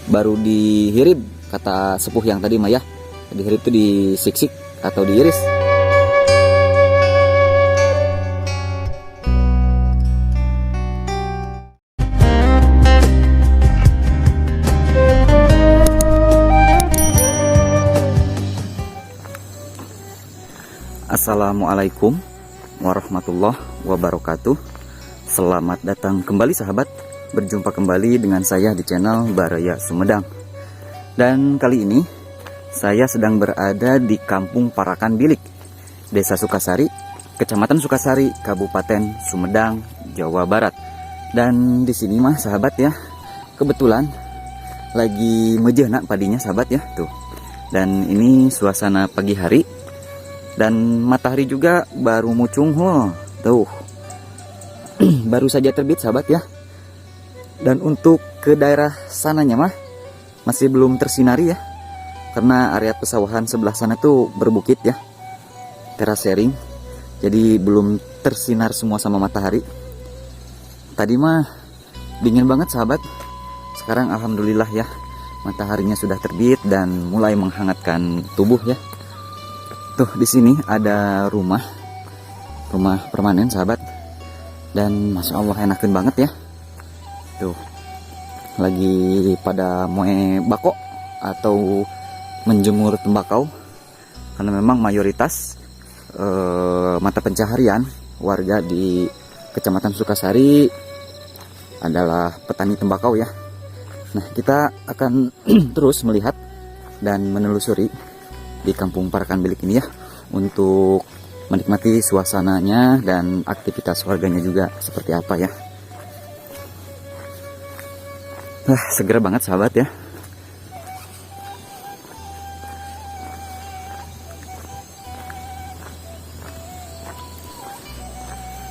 baru dihirib, kata sepuh yang tadi mah ya. Dihirib itu disiksik atau diiris. Assalamualaikum warahmatullahi wabarakatuh. Selamat datang kembali sahabat. Berjumpa kembali dengan saya di channel Baraya Sumedang. Dan kali ini saya sedang berada di Kampung Parakan Bilik, Desa Sukasari, Kecamatan Sukasari, Kabupaten Sumedang, Jawa Barat. Dan di sini mah sahabat ya, kebetulan lagi mejehna padinya sahabat ya tuh. Dan ini suasana pagi hari. Dan matahari juga baru muncung tuh. Baru saja terbit sahabat ya. Dan untuk ke daerah sananya mah masih belum tersinari ya. Karena area pesawahan sebelah sana tuh berbukit ya. Terasering. Jadi belum tersinar semua sama matahari. Tadi mah dingin banget sahabat. Sekarang alhamdulillah ya, mataharinya sudah terbit dan mulai menghangatkan tubuh ya. Tuh di sini ada rumah permanen sahabat, dan masya Allah enakan banget ya. Tuh lagi pada moe bako atau menjemur tembakau, karena memang mayoritas mata pencaharian warga di Kecamatan Sukasari adalah petani tembakau ya. Nah kita akan terus melihat dan menelusuri di Kampung Parakan Bilik ini ya, untuk menikmati suasananya dan aktivitas warganya juga seperti apa ya. Seger banget sahabat ya.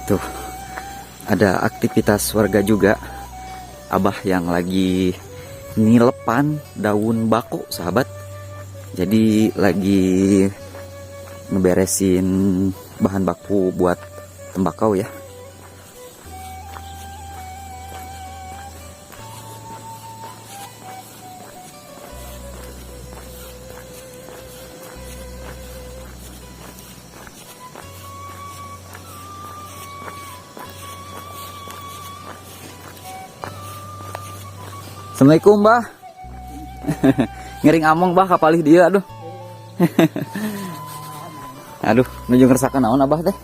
Tuh ada aktivitas warga juga, abah yang lagi nilepan daun bako sahabat. Jadi lagi ngeberesin bahan baku buat tembakau ya. Assalamualaikum Mbah. Ngering among Bah kapalih dia aduh. Aduh, nuju ngerasakan naon Abah teh?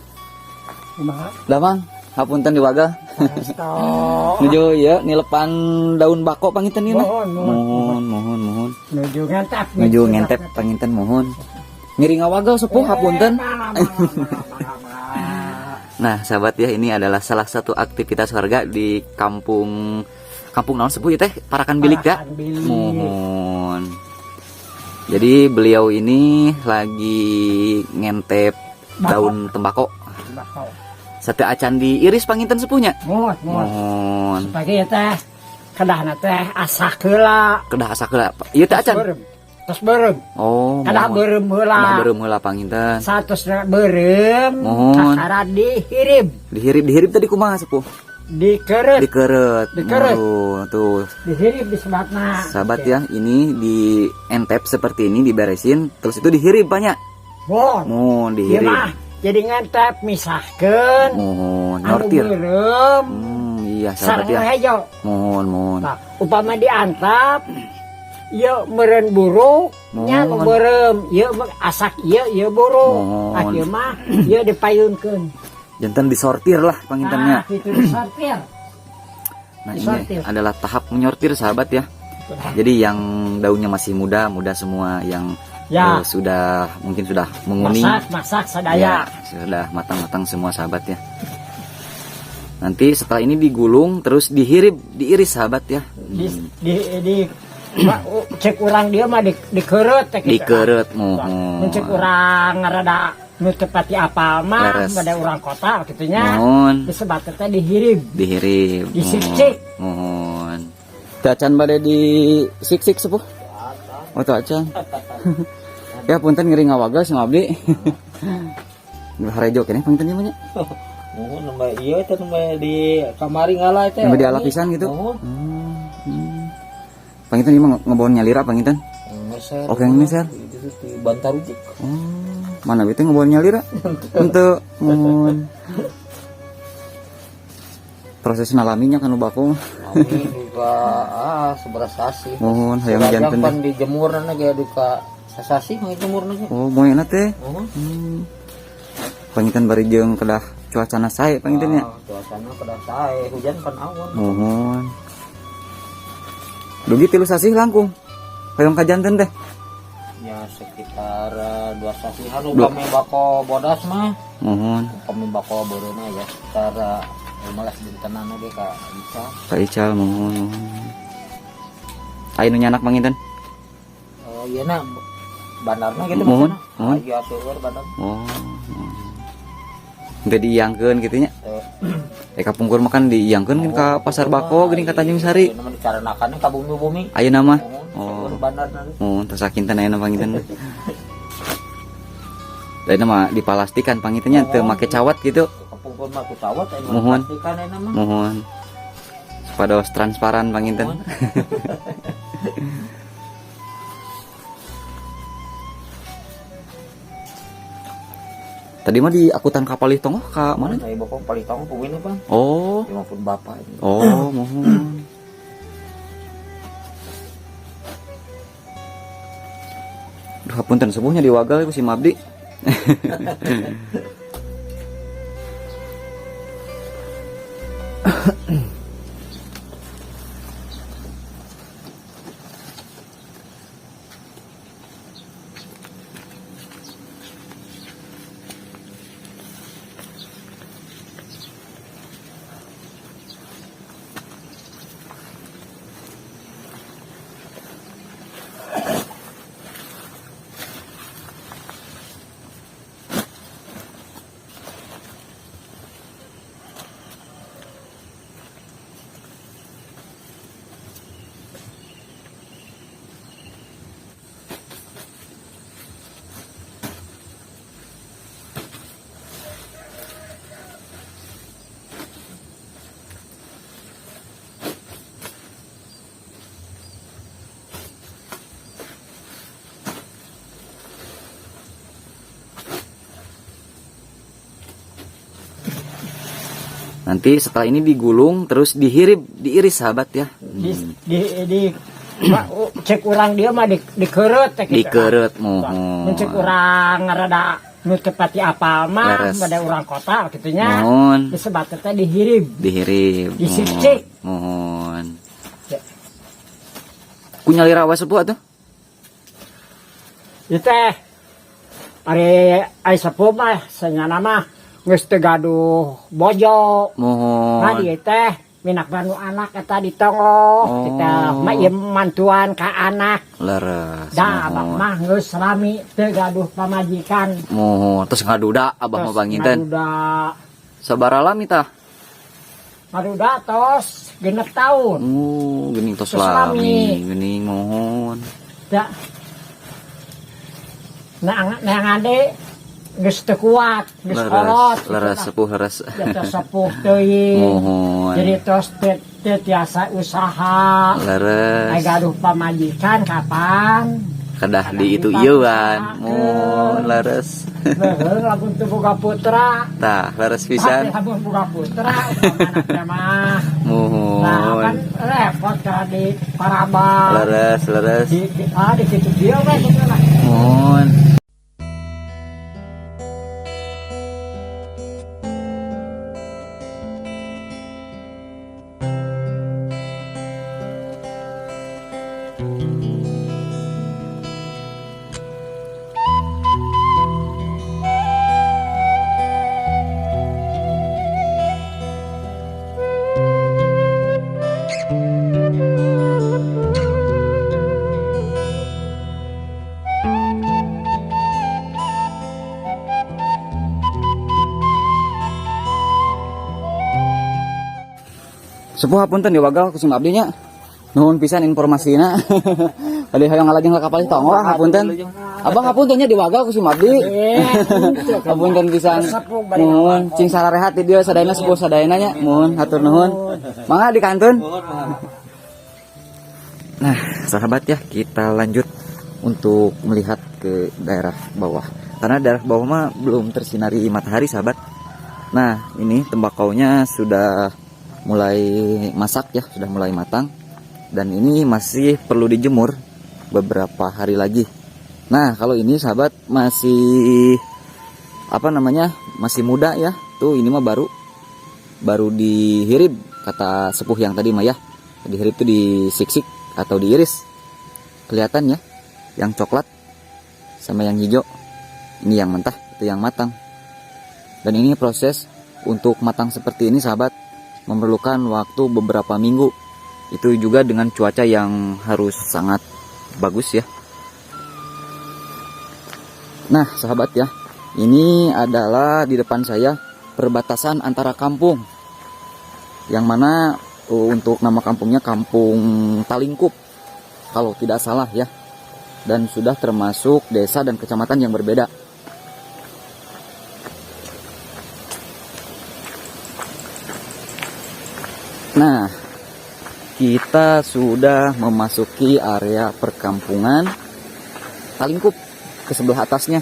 Lah Mang, hapunten diwagal. Nuju ya nilepan daun bako panginten ieu. Mohon. Nuju ngentep panginten mohon. Ngiring awagal sepuh hapunten. Nah, sahabat ya, ini adalah salah satu aktivitas warga di kampung naon sepuh ya teh, Parakan Bilik ya. Mohon. Jadi beliau ini lagi ngentep daun tembakau. Sate acan diiris panginten sepuhnya. Mohon. Supaya teh kedahna teh asak heula. Kedah asak heula. Ieu teh acan. Tos beureum. Oh, kedah beureum heula. Kedah beureum heula panginten. Satusna beureum. Mohon. Kakara dihirib. Dihirib tadi kumaha sepuh? Dikeret. Tuh Dihirib di sebatna. sahabat ya, ini di entep seperti ini diberesin, terus itu dihirib banyak. Mohon dihirib. Jadi ngantep misahkeun. Mohon nyortir. Iya sahabat ya. Hejo. Mohon. Nah, upama diantap, ieu meureun buruk, nya beureum, ieu asak ieu buruk. Ieu mah ieu dipayunkeun. Jantan disortir lah pangintennya. Itu disortir. Nah ini adalah tahap menyortir sahabat ya. Jadi yang daunnya masih muda semua, yang ya mungkin sudah menguning, masak sadaya ya, sudah matang semua sahabat ya. Nanti setelah ini digulung terus diiris sahabat ya. Cek urang dia mah dikeret. Mohon. Cek urang ngarada nu tepati apal mah pada urang kota kitunya. Mohon. Disebat teh dihirib. Disiksik. Mohon. Teh acan bade disiksik sepuh. Oh teh acan. Ya punten ngering ngawaga sing abdi. Harejo keneh panginten ieu mah nya. Mohon nambah ieu teh nambah di kamari ngalah teh. Nambah di lapisan gitu. Panginten ini ngebawa nyalira Panginten. Meser. Oke, yang meser. Itu tuh di Bantarujuk. Oh, mana itu ngebawa nyalira? Untuk mohon. Proses nalaminya kan bako. Kami juga seberas sasi. Mohon hayang Sekarang janten pan deh. dijemur nage duka sasasi mah jemur nage. Oh, moe na teh. Oh. Panginten bari jeung kedah cuacana sae Panginten nya. Suasana pada sae, hujan kan awan. Mohon. Dugi 3 sasi langkung. Hayang ka janten teh. Ya sekitar 2 sasihan Blok. upami bako bodas mah. Mohon. Upami bako borona ya sekitar 15 dintenan ge ka bisa. Kak Ical mohon. Aya nu nyanak Panginten. Iya na bandarna gitu Mohon, maksudna. mohon. Iya seueur bandar. Oh. Udah diiyangkeun kitu nya. Kapungkur makan diiyangkeun kan ka pasar bako geuning ka Tanjung Sari. Nama dicaranakannya ka bumi-bumi. Ayeuna mah. Oh, Oh. bandarna. Oh, terus sakinten ayeuna Panginten. Lainna mah dipalastikan Panginten nya teu make cawat gitu. Kapungkur mah ku cawat aya Mohon. pastikan aya mah. Mohon. Supados transparan Panginten. Tadi mah di akutan kapal itu ka mana? Saya bokong palitong puwin Bang. Oh. 50 bapak ini. Oh, mohon. Duh, punten sepuhnya diwagal ku si Mabdi. Nanti setelah ini digulung terus diiris sahabat ya. Cek urang dia mah dikeret teh kitu. Dikeret mohon. Cek urang ngarada nu teu pati apa mah Leres. bade urang kota kitu nya. Mohon. Disebat teh dihirib. Dihirib. Disicik. Mohon. Ya. Kunyalira wae sepuh atuh. Ieu teh ari sepuh mah sanyana mah geus teu gaduh bojo. Nah Mohon. dieu teh minak banu anak eta ditongo kita mah ieu mantuan ka anak. Leres. Da abah Mohon. mah geus rami teu gaduh pamajikan. Mohon. Terus ngaduda abah mah Panginten. Ngaduda Sabaraha lami tah? ngaduda tos 6 tahun. Geuning tos Tos lami. lami. Geuning mohon. Da. Nah ngade geus teu kuat, geus kolot. Leres sepuh leres. Ya tos sepuh teuing. Mohon. Jadi tos teu tiasa usaha. Leres. Ai gaduh pamajikan kapan? Kedah di itu ieuan. Mohon leres. Heuh lamun teu boga putra. Tah, leres pisan. Lamun boga putra anaknya mah. Nah kan Mohon. repot ka di Paraba. Leres. Di situ dia we gitu lah. Mohon. Sepuh hapunten diwagal ku sim abdi nya. Nuhun pisan informasina. Tadi hayang ngalajeng kapal tongo hapunten. Abang hapunten nya diwagal ku sim abdi. Hapunten pisan. Nuhun cing sararehat di dieu sadayana sepuh sadayana nya. Nuhun hatur nuhun. Mangga di kantun. Nah, sahabat ya, kita lanjut untuk melihat ke daerah bawah. Karena daerah bawah mah belum tersinari matahari, sahabat. Nah, ini tembakaunya sudah mulai masak ya, sudah mulai matang. Dan ini masih perlu dijemur beberapa hari lagi. Nah, kalau ini sahabat masih masih muda ya. Tuh, ini mah baru dihirib, kata sepuh yang tadi mah ya. Dihirib tuh disiksik atau diiris. Kelihatan ya, yang coklat sama yang hijau. Ini yang mentah, itu yang matang. Dan ini proses untuk matang seperti ini sahabat memerlukan waktu beberapa minggu. Itu juga dengan cuaca yang harus sangat bagus ya. Nah, sahabat ya, ini adalah di depan saya perbatasan antara kampung. Yang mana untuk nama kampungnya Kampung Talingkup, kalau tidak salah ya. Dan sudah termasuk desa dan kecamatan yang berbeda. Nah, kita sudah memasuki area perkampungan Talingkup ke sebelah atasnya.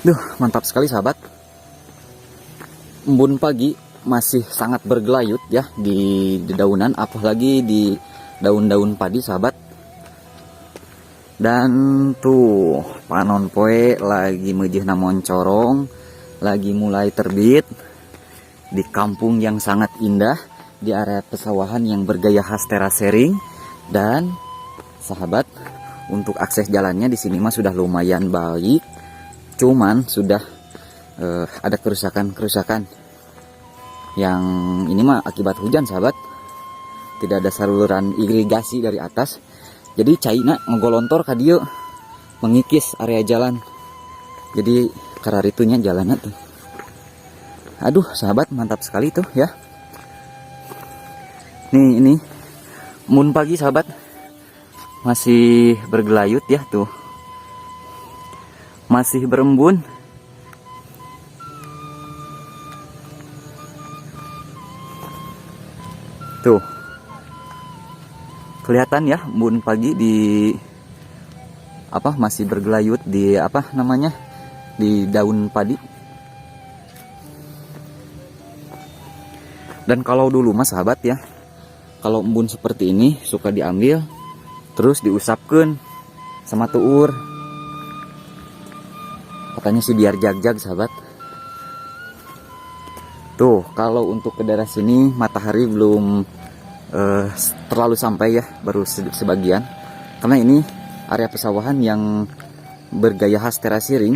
Duh, mantap sekali sahabat. Embun pagi masih sangat bergelayut ya di dedaunan, apalagi di daun-daun padi sahabat. Dan tuh panon poe lagi mejih namon corong, lagi mulai terbit di kampung yang sangat indah, di area pesawahan yang bergaya khas terasering. Dan sahabat, untuk akses jalannya di sini mah sudah lumayan baik. Cuman sudah ada kerusakan yang ini mah akibat hujan sahabat. Tidak ada saluran irigasi dari atas, jadi caina ngegolontor ka dieu mengikis area jalan. Jadi kararitunya jalan tuh. Aduh sahabat, mantap sekali tuh ya. Nih ini embun pagi sahabat, masih bergelayut ya tuh. Masih berembun. Tuh. Kelihatan ya embun pagi di masih bergelayut di di daun padi. Dan kalau dulu mas sahabat ya, kalau embun seperti ini suka diambil terus diusapkan sama tuur. Katanya sih biar jag-jag sahabat. Tuh, kalau untuk ke daerah sini matahari belum terlalu sampai ya, baru sebagian. Karena ini area pesawahan yang bergaya khas terasiring,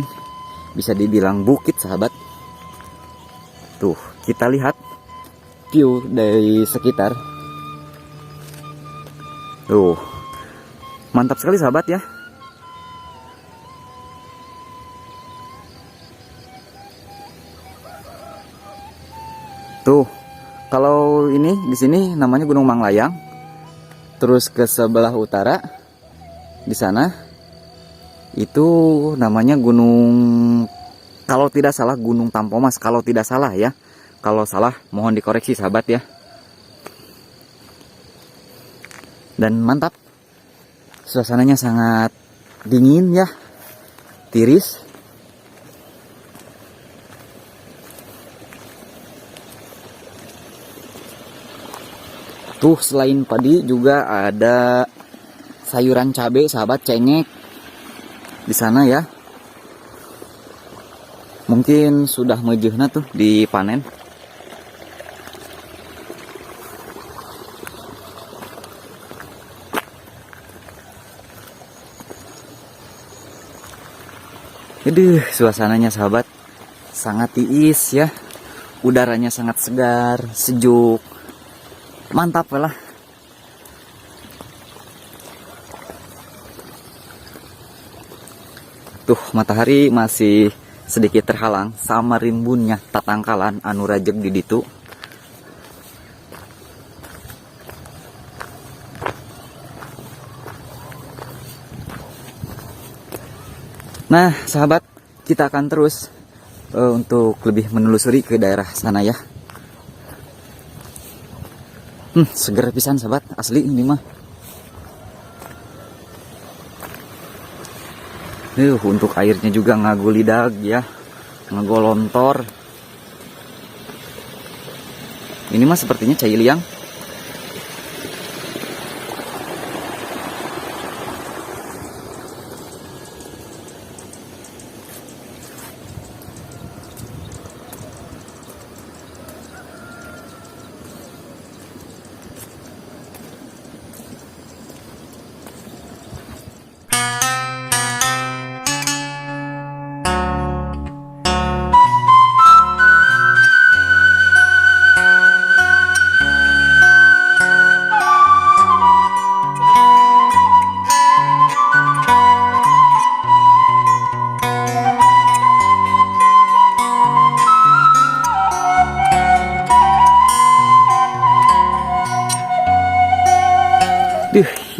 bisa dibilang bukit sahabat. Tuh, kita lihat view dari sekitar. Tuh, mantap sekali sahabat ya. Tuh, kalau ini di sini namanya Gunung Manglayang. Terus ke sebelah utara di sana itu namanya Gunung, kalau tidak salah Gunung Tampomas, kalau tidak salah ya. Kalau salah mohon dikoreksi sahabat ya. Dan mantap. Suasananya sangat dingin ya. Tiris. Tuh selain padi juga ada sayuran cabai sahabat, cengek di sana ya. Mungkin sudah mejehna tuh dipanen. Aduh, suasananya sahabat sangat tiis ya. Udaranya sangat segar, sejuk. Mantap lah. Tuh matahari masih sedikit terhalang sama rimbunnya tatangkalan anu rajeg di ditu. Nah, sahabat, kita akan terus untuk lebih menelusuri ke daerah sana ya. Seger pisan sahabat, asli ini mah. Untuk airnya juga ngagulidag ya, ngagolontor. Ini mah sepertinya cai liang.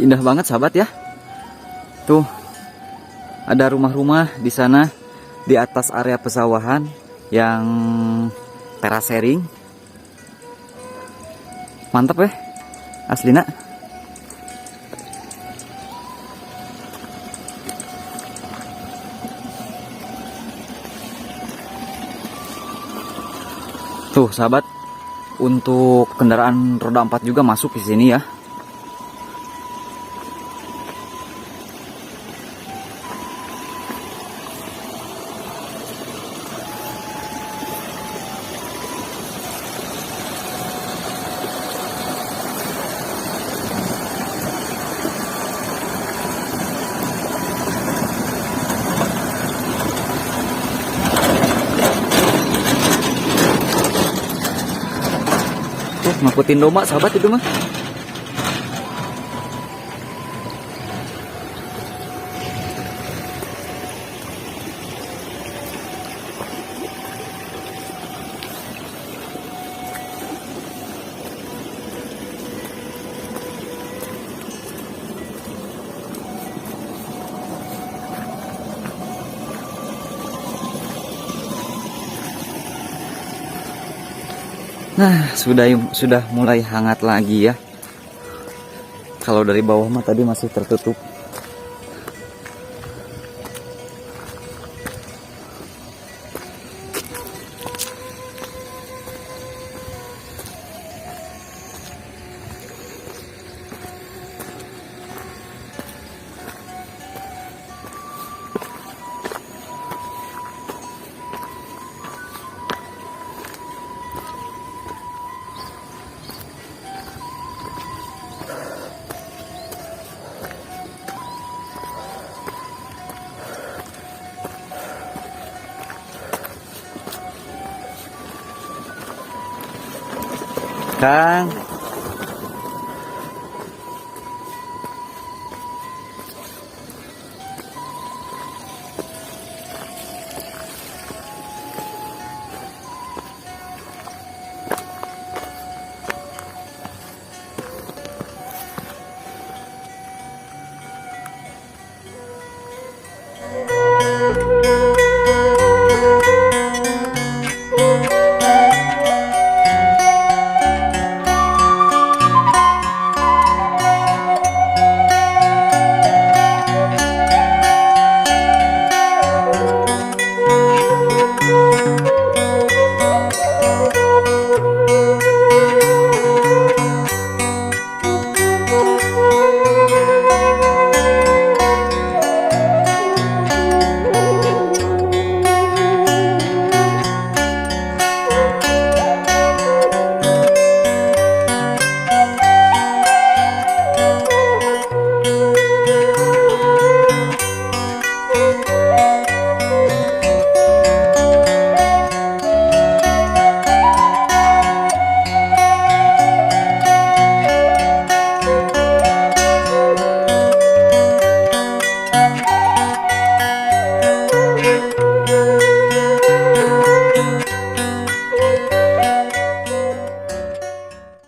Indah banget sahabat ya. Tuh ada rumah-rumah di sana di atas area pesawahan yang terasering. Mantap ya, aslina. Tuh sahabat, untuk kendaraan roda 4 juga masuk di sini ya. Ngikutin domba sahabat itu mah. Nah, sudah mulai hangat lagi ya. Kalau dari bawah mah tadi masih tertutup. Kang,